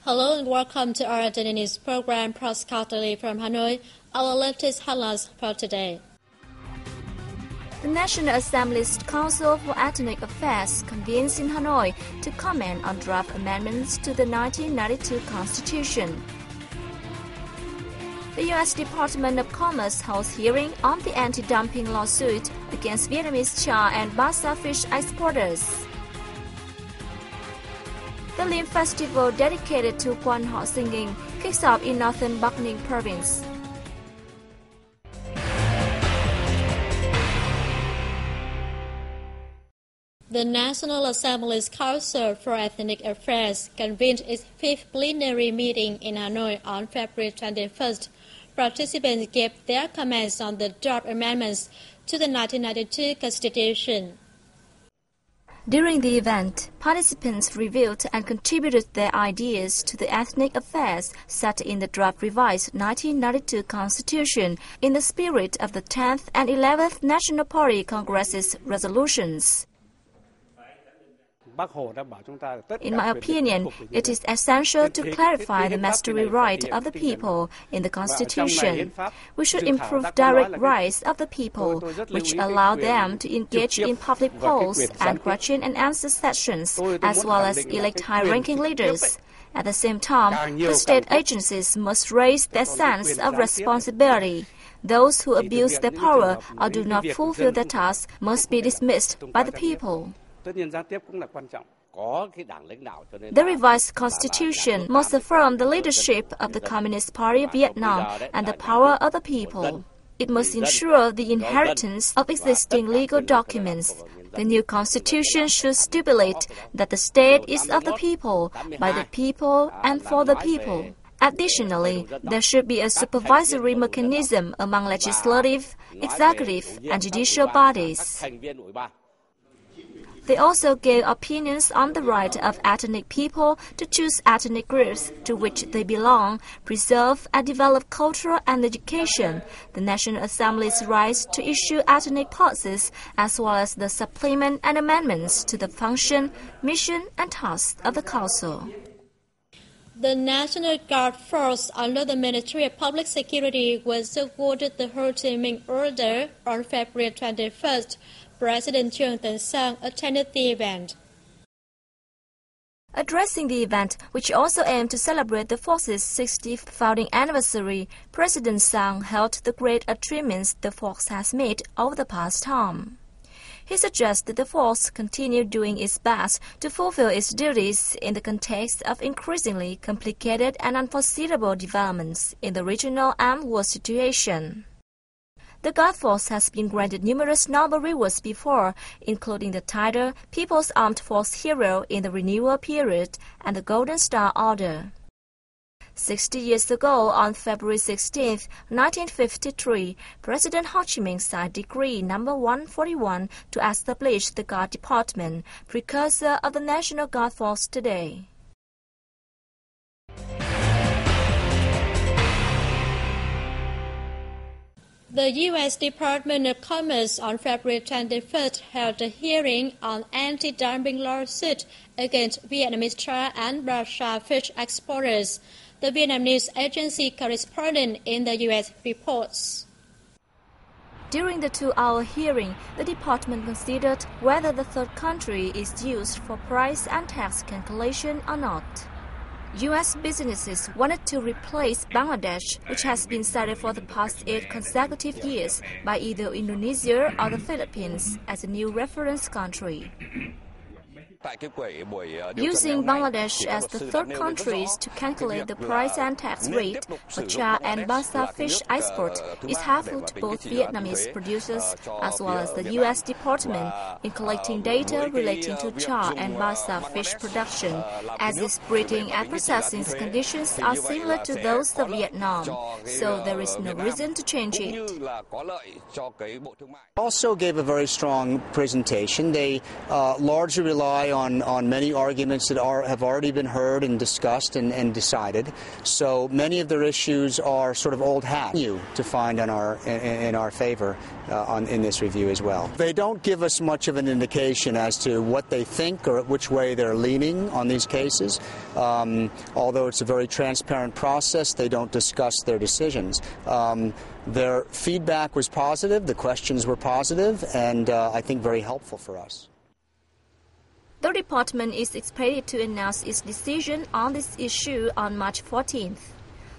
Hello and welcome to our daily news program broadcasting from Hanoi. Our latest headlines for today. The National Assembly's Council for Ethnic Affairs convenes in Hanoi to comment on draft amendments to the 1992 Constitution. The U.S. Department of Commerce holds hearing on the anti-dumping lawsuit against Vietnamese char and basa fish exporters. The Lim Festival dedicated to Quan Ho singing kicks off in northern Bắc Ninh province. The National Assembly's Council for Ethnic Affairs convened its fifth plenary meeting in Hanoi on February 21st. Participants gave their comments on the draft amendments to the 1992 Constitution. During the event, participants reviewed and contributed their ideas to the ethnic affairs set in the draft revised 1992 Constitution in the spirit of the 10th and 11th National Party Congress's resolutions. In my opinion, it is essential to clarify the mastery right of the people in the Constitution. We should improve direct rights of the people, which allow them to engage in public polls and question and answer sessions, as well as elect high-ranking leaders. At the same time, the state agencies must raise their sense of responsibility. Those who abuse their power or do not fulfill their tasks must be dismissed by the people. The revised constitution must affirm the leadership of the Communist Party of Vietnam and the power of the people. It must ensure the inheritance of existing legal documents. The new constitution should stipulate that the state is of the people, by the people, and for the people. Additionally, there should be a supervisory mechanism among legislative, executive, and judicial bodies. They also gave opinions on the right of ethnic people to choose ethnic groups to which they belong, preserve and develop culture and education, the National Assembly's rights to issue ethnic policies, as well as the supplement and amendments to the function, mission, and tasks of the Council. The National Guard Force under the Ministry of Public Security was awarded the Ho Chi Minh Order on February 21st. President Trương Tấn Sang attended the event. Addressing the event, which also aimed to celebrate the force's 60th founding anniversary, President Sang hailed the great achievements the force has made over the past term. He suggested the force continue doing its best to fulfill its duties in the context of increasingly complicated and unforeseeable developments in the regional and world situation. The Guard Force has been granted numerous Nobel rewards before, including the title People's Armed Force Hero in the renewal period and the Golden Star Order. 60 years ago, on February 16, 1953, President Ho Chi Minh signed Decree No. 141 to establish the Guard Department, precursor of the National Guard Force today. The U.S. Department of Commerce on February 21st held a hearing on anti-dumping lawsuit against Vietnamese char and basa fish exporters. The Vietnam News Agency correspondent in the U.S. reports. During the 2-hour hearing, the department considered whether the third country is used for price and tax calculation or not. U.S. businesses wanted to replace Bangladesh, which has been cited for the past 8 consecutive years by either Indonesia or the Philippines as a new reference country. Using Bangladesh as the third country to calculate the price and tax rate for char and basa fish export is harmful to both Vietnamese producers as well as the U.S. Department in collecting data relating to char and basa fish production, as its breeding and processing conditions are similar to those of Vietnam, so there is no reason to change it. Also gave a very strong presentation. They largely rely rely on many arguments that have already been heard and discussed and decided. So many of their issues are sort of old hat to find in our favor in this review as well. They don't give us much of an indication as to what they think or which way they're leaning on these cases. Although it's a very transparent process, they don't discuss their decisions. Their feedback was positive, the questions were positive, and I think very helpful for us. The department is expected to announce its decision on this issue on March 14th.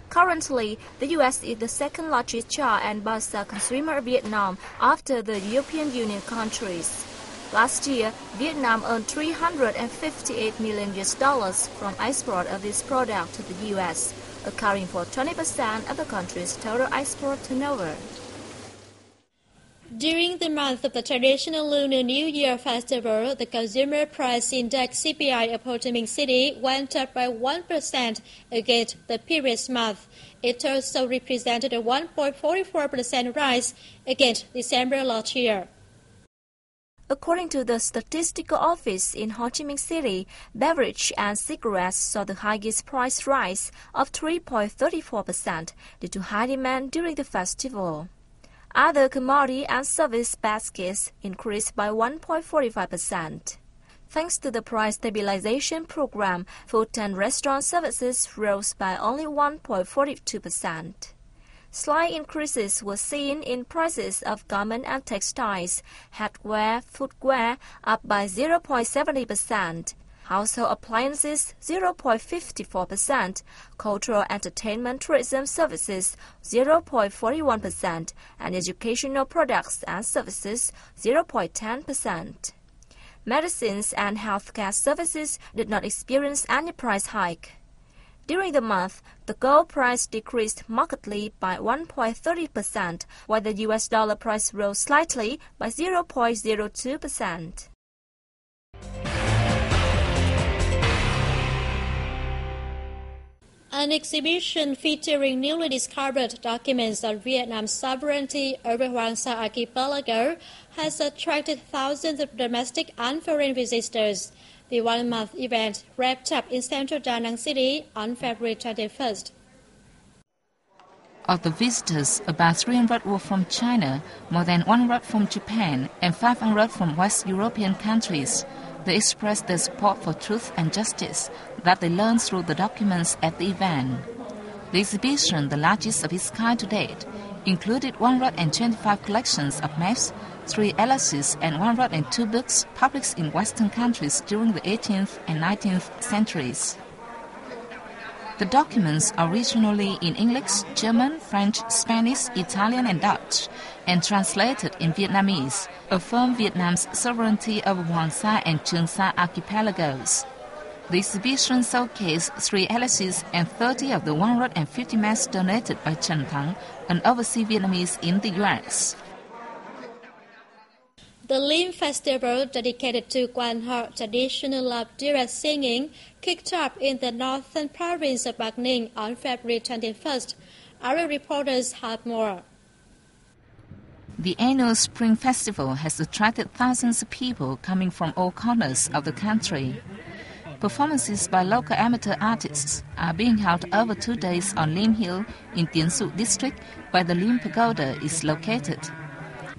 Currently, the U.S. is the second largest car and basa consumer of Vietnam after the European Union countries. Last year, Vietnam earned $358 million from export of this product to the U.S., accounting for 20% of the country's total export turnover. During the month of the traditional Lunar New Year festival, the Consumer Price Index CPI of Ho Chi Minh City went up by 1% against the previous month. It also represented a 1.44% rise against December last year. According to the Statistical Office in Ho Chi Minh City, beverage and cigarettes saw the highest price rise of 3.34% due to high demand during the festival. Other commodity and service baskets increased by 1.45%. Thanks to the price stabilization program, food and restaurant services rose by only 1.42%. Slight increases were seen in prices of garment and textiles, headwear, footwear up by 0.70%, household appliances 0.54%, cultural entertainment tourism services 0.41%, and educational products and services 0.10%. Medicines and healthcare services did not experience any price hike. During the month, the gold price decreased markedly by 1.30%, while the US dollar price rose slightly by 0.02%. An exhibition featuring newly discovered documents on Vietnam's sovereignty over Hoàng Sa Archipelago has attracted thousands of domestic and foreign visitors. The one-month event wrapped up in central Da Nang City on February 21st. Of the visitors, about 300 were from China, more than 100 from Japan, and 500 from West European countries. They expressed their support for truth and justice that they learned through the documents at the event. The exhibition, the largest of its kind to date, included 125 collections of maps, 3 atlases, and 102 books published in Western countries during the 18th and 19th centuries. The documents are originally in English, German, French, Spanish, Italian, and Dutch, and translated in Vietnamese, affirm Vietnam's sovereignty over Hoàng Sa and Trường Sa archipelagos. The exhibition showcased 3 atlases and 30 of the 150 maps donated by Trần Thắng, an overseas Vietnamese in the U.S. The Lim Festival, dedicated to Quan Họ traditional love duet singing, kicked off in the northern province of Bắc Ninh on February 21st. Our reporters have more. The annual Spring Festival has attracted thousands of people coming from all corners of the country. Performances by local amateur artists are being held over 2 days on Lim Hill in Tiên Su district, where the Lim Pagoda is located.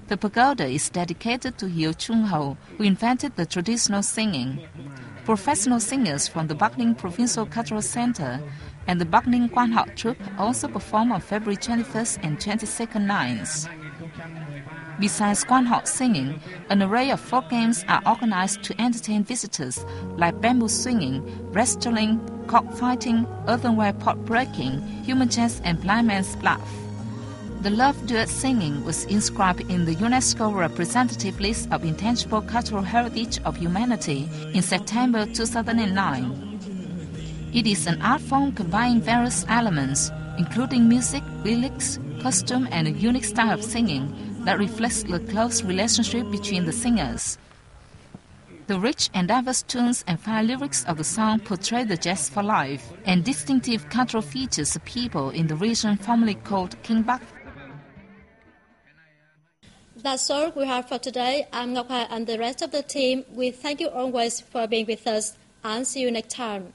The pagoda is dedicated to Hieu Chung Ho, who invented the traditional singing. Professional singers from the Bắc Ninh Provincial Cultural Center and the Bắc Ninh Quan Họ Troupe also perform on February 21st and 22nd nights. Besides Quan Họ singing, an array of folk games are organized to entertain visitors, like bamboo swinging, wrestling, cockfighting, earthenware pot breaking, human chess, and blind man's bluff. The love duet singing was inscribed in the UNESCO Representative List of Intangible Cultural Heritage of Humanity in September 2009. It is an art form combining various elements, including music, lyrics, costume, and a unique style of singing that reflects the close relationship between the singers. The rich and diverse tunes and fine lyrics of the song portray the zest for life and distinctive cultural features of people in the region formerly called Kinh Bắc. That's all we have for today. I'm Ngọc Hà and the rest of the team. We thank you always for being with us and see you next time.